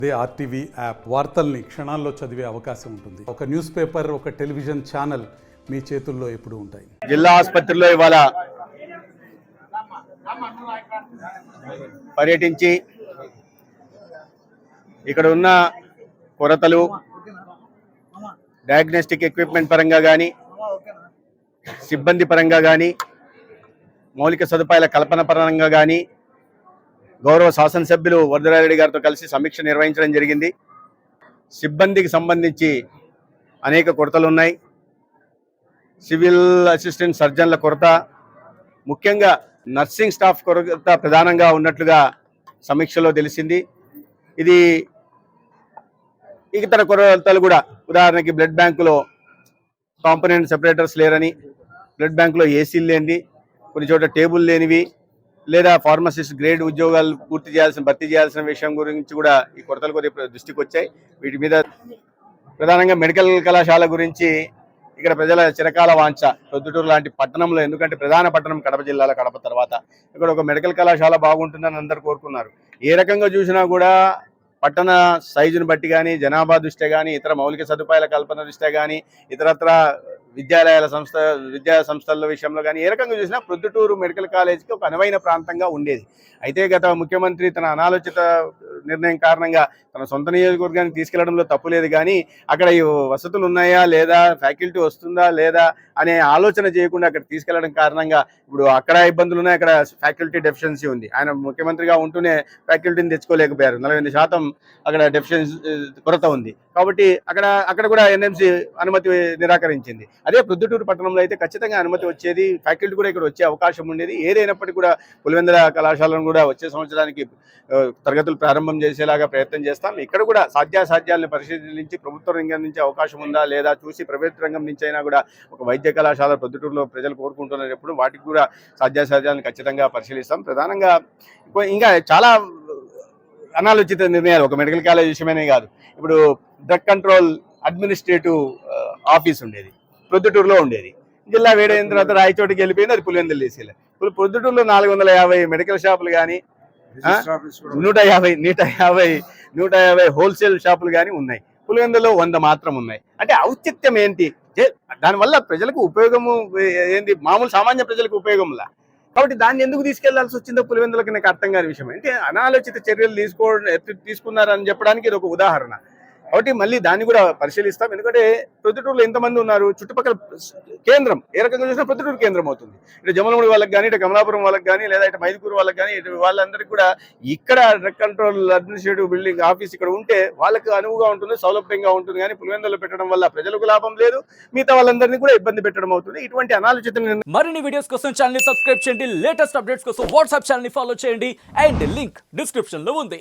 అదే RTV app వార్తల్ని క్షణాల్లో చదివే అవకాశం ఉంటుంది. ఒక న్యూస్ పేపర్, ఒక టెలివిజన్ ఛానల్ మీ చేతుల్లో ఎప్పుడూ ఉంటాయి. జిల్లా ఆసుపత్రిలో ఇవాళ పర్యటించి ఇక్కడ ఉన్న కొరతలు డయాగ్నోస్టిక్ ఎక్విప్మెంట్ పరంగా కానీ, సిబ్బంది పరంగా కానీ, మౌలిక సదుపాయాల కల్పన పరంగా కానీ గౌరవ శాసనసభ్యులు వరదరారెడ్డి గారితో కలిసి సమీక్ష నిర్వహించడం జరిగింది. సిబ్బందికి సంబంధించి అనేక కొరతలు ఉన్నాయి. సివిల్ అసిస్టెంట్ సర్జన్ల కొరత, ముఖ్యంగా నర్సింగ్ స్టాఫ్ కొరత ప్రధానంగా ఉన్నట్లుగా సమీక్షలో తెలిసింది. ఇది ఇతర కొరతలు కూడా, ఉదాహరణకి బ్లడ్ బ్యాంకులో కాంపోనెంట్ సెపరేటర్స్ లేరని, బ్లడ్ బ్యాంకులో ఏసీలు లేనివి, కొన్ని చోట్ల టేబుల్ లేనివి, లేదా ఫార్మసిస్ట్ గ్రేడ్ ఉద్యోగాలు భర్తీ చేయాల్సిన విషయం గురించి కూడా ఈ కొరతలు కొద్దిగా దృష్టికి వచ్చాయి. వీటి మీద ప్రధానంగా మెడికల్ కళాశాల గురించి ఇక్కడ ప్రజల చిరకాల వాంఛ. ప్రొద్దుటూరు లాంటి పట్టణంలో, ఎందుకంటే ప్రధాన పట్టణం కడప జిల్లాలో, కడప తర్వాత ఇక్కడ ఒక మెడికల్ కళాశాల బాగుంటుందని అందరు కోరుకున్నారు. ఏ రకంగా చూసినా కూడా పట్టణ సైజును బట్టి కానీ, జనాభా దృష్ట్యా కానీ, ఇతర మౌలిక సదుపాయాల కల్పన దృష్ట్యా కానీ, ఇతరత్ర విద్యా సంస్థల విషయంలో కానీ ఏ రకంగా చూసినా ప్రొద్దుటూరు మెడికల్ కాలేజీకి ఒక అనువైన ప్రాంతంగా ఉండేది. అయితే గత ముఖ్యమంత్రి తన అనాలోచిత నిర్ణయం కారణంగా తన సొంత నియోజకవర్గానికి తీసుకెళ్లడంలో తప్పు లేదు, కానీ అక్కడ ఈ వసతులు ఉన్నాయా లేదా, ఫ్యాకల్టీ వస్తుందా లేదా అనే ఆలోచన చేయకుండా అక్కడ తీసుకెళ్లడం కారణంగా ఇప్పుడు అక్కడ ఇబ్బందులు ఉన్నాయి, అక్కడ ఫ్యాకల్టీ డెఫిషియన్సీ ఉంది. ఆయన ముఖ్యమంత్రిగా ఉంటూనే ఫ్యాకల్టీని తెచ్చుకోలేకపోయారు. 48% అక్కడ డెఫిషియన్సీ కొరత ఉంది. కాబట్టి అక్కడ కూడా ఎన్ఎంసీ అనుమతి నిరాకరించింది. అదే ప్రొద్దుటూరు పట్టణంలో అయితే ఖచ్చితంగా అనుమతి వచ్చేది, ఫ్యాకల్టీ కూడా ఇక్కడ వచ్చే అవకాశం ఉండేది. ఏదైనప్పటికీ కూడా పులివెందుల కళాశాలను కూడా వచ్చే సంవత్సరానికి తరగతులు ప్రారంభం చేసేలాగా ప్రయత్నం చేస్తాం. ఇక్కడ కూడా సాధ్యాసాధ్యాలను పరిశీలించి ప్రభుత్వ రంగం నుంచి అవకాశం ఉందా లేదా చూసి, ప్రభుత్వ రంగం నుంచి అయినా కూడా ఒక వైద్య కళాశాల ప్రొద్దుటూరులో ప్రజలు కోరుకుంటున్నప్పుడు వాటికి కూడా సాధ్యాసాధ్యాలను ఖచ్చితంగా పరిశీలిస్తాం. ప్రధానంగా ఇంకా చాలా అనాలోచిత నిర్ణయాలు ఒక మెడికల్ కాలేజ్ విషయమనే కాదు. ఇప్పుడు డ్రగ్ కంట్రోల్ అడ్మినిస్ట్రేటివ్ ఆఫీస్ ఉండేది, ప్రొద్దుటూరులో ఉండేది. జిల్లా వేడైన తర్వాత రాయచోటికి వెళ్ళిపోయింది, అది పులివెందులు వేసేలా. ప్రొద్దుటూరులో 450 మెడికల్ షాపులు కానీ, 150 హోల్సేల్ షాపులు కానీ ఉన్నాయి. పులివెందులో 100 మాత్రం ఉన్నాయి. అంటే ఔచిత్యం ఏంటి? దానివల్ల ప్రజలకు ఉపయోగము ఏంటి? మామూలు సామాన్య ప్రజలకు ఉపయోగంలా. కాబట్టి దాన్ని ఎందుకు తీసుకెళ్లాల్సి వచ్చిందో పులివెందులకు నాకు అర్థం కాని విషయం. అంటే అనాలోచిత చర్యలు తీసుకున్నారని చెప్పడానికి ఇది ఒక ఉదాహరణ. కాబట్టి మళ్ళీ దాన్ని కూడా పరిశీలిస్తాం. ఎందుకంటే ప్రొద్దుటూరులో ఎంతమంది ఉన్నారు, చుట్టుపక్కల కేంద్రం ఏ రకంగా చూసినా ప్రొద్దుటూరు కేంద్రం అవుతుంది. ఇటు జమలమూడి వాళ్ళకి కానీ, ఇటు కమలాపురం వాళ్ళకి కానీ, లేదా ఇటు మైదుకూరు వాళ్ళకి కానీ, ఇటు వాళ్ళందరికీ కూడా ఇక్కడ drug control administrative building office ఇక్కడ ఉంటే వాళ్ళకి అనువుగా ఉంటుంది, సౌలభ్యంగా ఉంటుంది. కానీ పులివెందులో పెట్టడం వల్ల ప్రజలకు లాభం లేదు, మిగతా వాళ్ళందరినీ కూడా ఇబ్బంది పెట్టడం అవుతుంది. ఇటువంటి అనాలోచిత మరిన్ని వీడియోస్ కోసం ఛానల్ ని సబ్స్క్రైబ్ చేయండి. లేటెస్ట్ అప్డేట్స్ కోసం వాట్సాప్ ఛానల్ ని ఫాలో చేయండి. అండ్ లింక్ డిస్క్రిప్షన్ లో ఉంది.